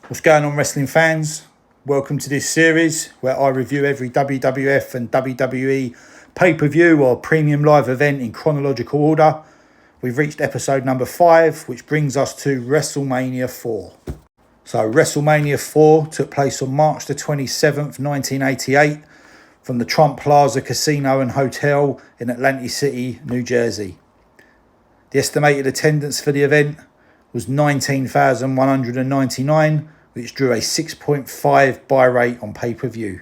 What's going on, wrestling fans? Welcome to this series where I review every WWF and WWE pay-per-view or premium live event in chronological order. We've reached episode number 5, which brings us to WrestleMania 4. So WrestleMania 4 took place on March the 27th, 1988 from the Trump Plaza Casino and Hotel in Atlantic City, New Jersey. The estimated attendance for the event was 19,199, which drew a 6.5 buy rate on pay-per-view.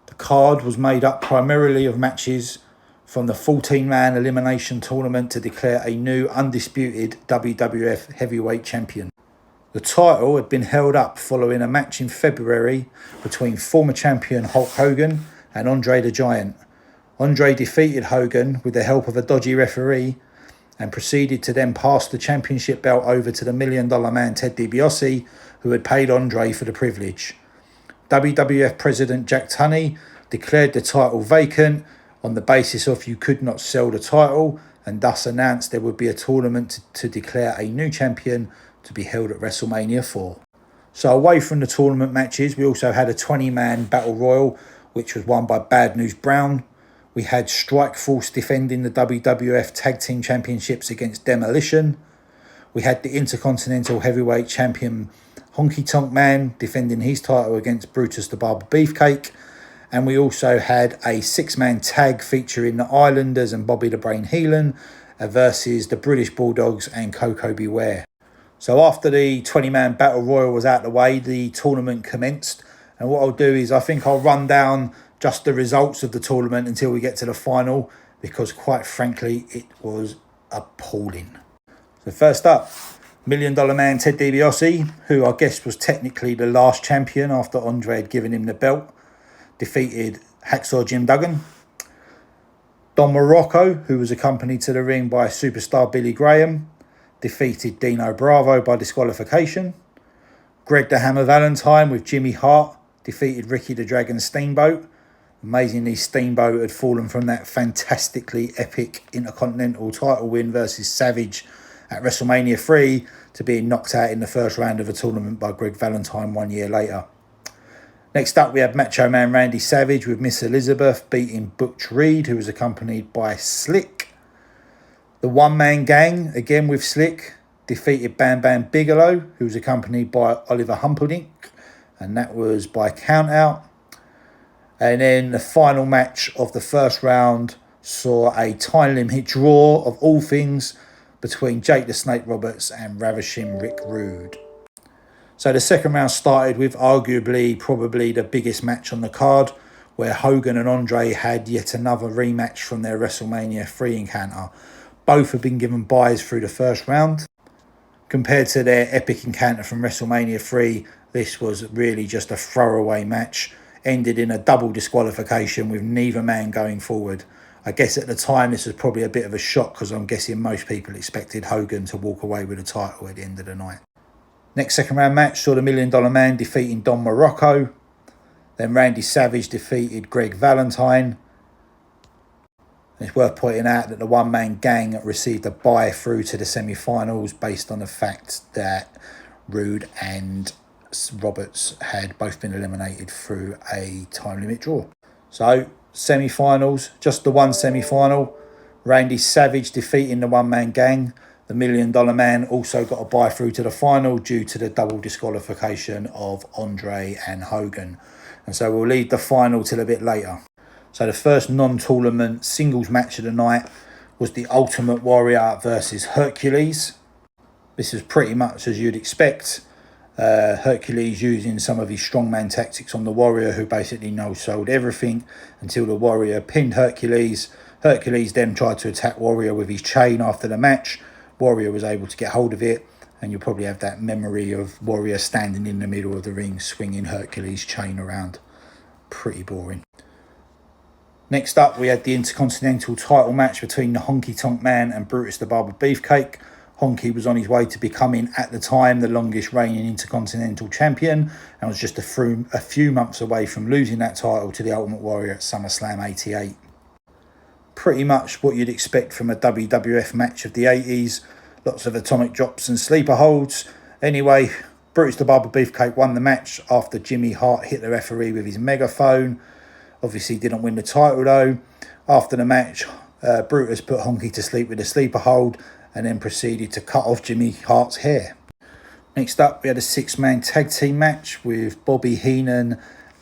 The card was made up primarily of matches from the 14-man elimination tournament to declare a new undisputed WWF heavyweight champion. The title had been held up following a match in February between former champion Hulk Hogan and Andre the Giant. Andre defeated Hogan with the help of a dodgy referee and proceeded to then pass the championship belt over to the $1 Million Man Ted DiBiase, who had paid Andre for the privilege. WWF President Jack Tunney declared the title vacant on the basis of you could not sell the title, and thus announced there would be a tournament to declare a new champion to be held at WrestleMania 4. So away from the tournament matches, we also had a 20-man Battle Royal, which was won by Bad News Brown. We had Strikeforce defending the WWF Tag Team Championships against Demolition. We had the Intercontinental Heavyweight Champion Honky Tonk Man defending his title against Brutus the Barber Beefcake. And we also had a 6-man tag featuring the Islanders and Bobby the Brain Heenan versus the British Bulldogs and Koko Beware. So after the 20-man Battle Royal was out of the way, the tournament commenced. And what I'll do is I think I'll run down just the results of the tournament until we get to the final, because quite frankly, it was appalling. So first up, $1 Million Man Ted DiBiase, who I guess was technically the last champion after Andre had given him the belt, defeated Hacksaw Jim Duggan. Don Morocco, who was accompanied to the ring by superstar Billy Graham, defeated Dino Bravo by disqualification. Greg the Hammer Valentine with Jimmy Hart defeated Ricky the Dragon Steamboat. Amazingly, Steamboat had fallen from that fantastically epic Intercontinental title win versus Savage at WrestleMania 3 to being knocked out in the first round of a tournament by Greg Valentine 1 year later. Next up, we had Macho Man Randy Savage with Miss Elizabeth beating Butch Reed, who was accompanied by Slick. The one-man gang, again with Slick, defeated Bam Bam Bigelow, who was accompanied by Oliver Humperdinck, and that was by count-out. And then the final match of the first round saw a time limit draw of all things between Jake the Snake Roberts and Ravishing Rick Rude. So the second round started with arguably probably the biggest match on the card, where Hogan and Andre had yet another rematch from their WrestleMania 3 encounter. Both had been given buys through the first round. Compared to their epic encounter from WrestleMania 3, this was really just a throwaway match. Ended in a double disqualification with neither man going forward. I guess at the time this was probably a bit of a shock, because I'm guessing most people expected Hogan to walk away with the title at the end of the night. Next second round match saw the $1 Million Man defeating Don Morocco. Then Randy Savage defeated Greg Valentine. And it's worth pointing out that the one-man gang received a bye through to the semi-finals based on the fact that Rude and Roberts had both been eliminated through a time limit draw. So semi-finals, just the one semi-final. Randy Savage defeating the one-man gang. The $1 Million Man also got a bye through to the final due to the double disqualification of Andre and Hogan. And so we'll leave the final till a bit later. So the first non-tournament singles match of the night was the Ultimate Warrior versus Hercules. This is pretty much as you'd expect. Hercules using some of his strongman tactics on the Warrior, who basically no-sold everything until the Warrior pinned Hercules. Hercules then tried to attack Warrior with his chain after the match. Warrior was able to get hold of it, and you'll probably have that memory of Warrior standing in the middle of the ring swinging Hercules' chain around. Pretty boring. Next up, we had the Intercontinental title match between the Honky Tonk Man and Brutus the Barber Beefcake. Honky was on his way to becoming, at the time, the longest reigning Intercontinental Champion, and was just a few months away from losing that title to the Ultimate Warrior at SummerSlam 88. Pretty much what you'd expect from a WWF match of the 80s. Lots of atomic drops and sleeper holds. Anyway, Brutus the Barber Beefcake won the match after Jimmy Hart hit the referee with his megaphone. Obviously didn't win the title though. After the match, Brutus put Honky to sleep with a sleeper hold and then proceeded to cut off Jimmy Hart's hair. Next up, we had a 6-man tag team match with Bobby Heenan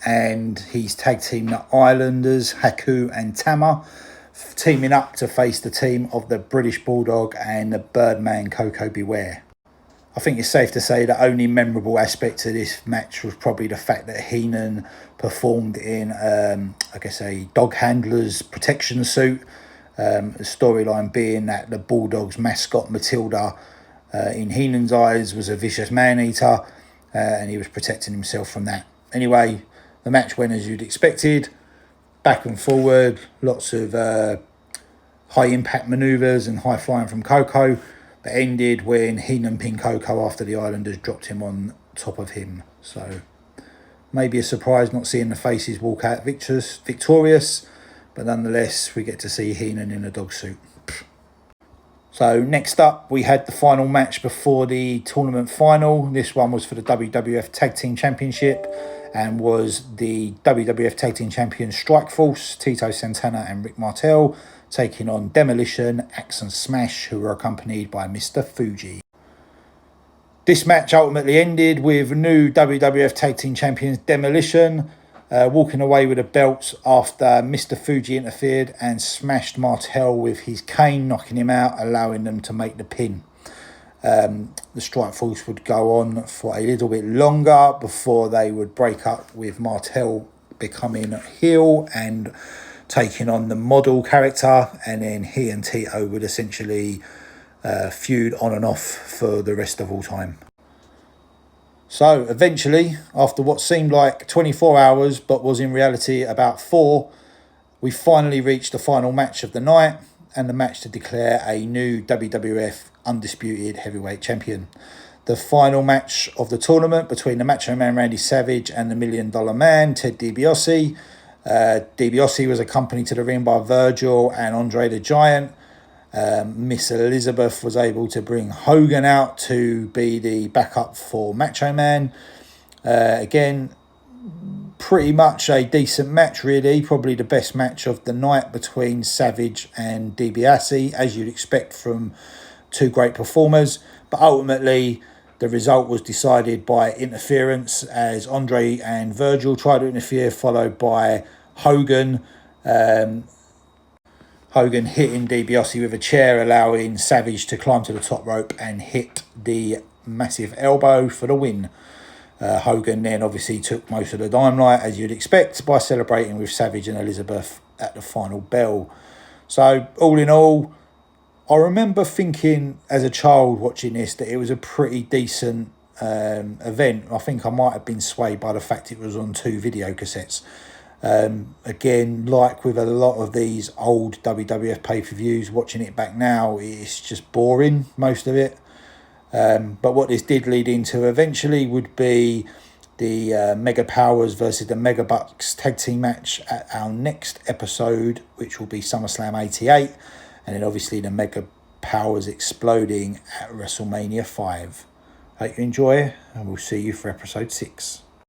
and his tag team, the Islanders, Haku and Tama, teaming up to face the team of the British Bulldog and the Birdman Koko Beware. I think it's safe to say the only memorable aspect of this match was probably the fact that Heenan performed in, a dog handler's protection suit. The storyline being that the Bulldogs mascot Matilda, in Heenan's eyes, was a vicious man-eater, and he was protecting himself from that. Anyway, the match went as you'd expected, back and forward, lots of high-impact manoeuvres and high-flying from Koko, but ended when Heenan pinned Koko after the Islanders dropped him on top of him. So maybe a surprise not seeing the faces walk out victorious, but nonetheless we get to see Heenan in a dog suit. So next up we had the final match before the tournament final. This one was for the WWF Tag Team Championship and was the WWF Tag Team Champion Strikeforce, Tito Santana and Rick Martel, taking on Demolition, Axe and Smash, who were accompanied by Mr. Fuji. This match ultimately ended with new WWF Tag Team Champions Demolition walking away with the belts after Mr. Fuji interfered and smashed Martel with his cane, knocking him out, allowing them to make the pin. The Strikeforce would go on for a little bit longer before they would break up, with Martel becoming heel and taking on the model character, and then he and Tito would essentially feud on and off for the rest of all time. So eventually, after what seemed like 24 hours but was in reality about 4, we finally reached the final match of the night, and the match to declare a new WWF Undisputed Heavyweight Champion. The final match of the tournament between the Macho Man Randy Savage and the $1 Million Man Ted DiBiase. DiBiase was accompanied to the ring by Virgil and Andre the Giant. Miss Elizabeth was able to bring Hogan out to be the backup for Macho Man. Again, pretty much a decent match, really. Probably the best match of the night between Savage and DiBiase, as you'd expect from two great performers. But ultimately, the result was decided by interference as Andre and Virgil tried to interfere, followed by Hogan. Hogan hitting DiBiase with a chair, allowing Savage to climb to the top rope and hit the massive elbow for the win. Hogan then obviously took most of the limelight, as you'd expect, by celebrating with Savage and Elizabeth at the final bell. So all in all, I remember thinking as a child watching this that it was a pretty decent event. I think I might have been swayed by the fact it was on 2 video cassettes. Again, like with a lot of these old WWF pay-per-views, watching it back now, it's just boring, most of it. But what this did lead into eventually would be the Mega Powers versus the Mega Bucks tag team match at our next episode, which will be SummerSlam 88. And then obviously the Mega Powers exploding at WrestleMania 5. Hope you enjoy, and we'll see you for episode 6.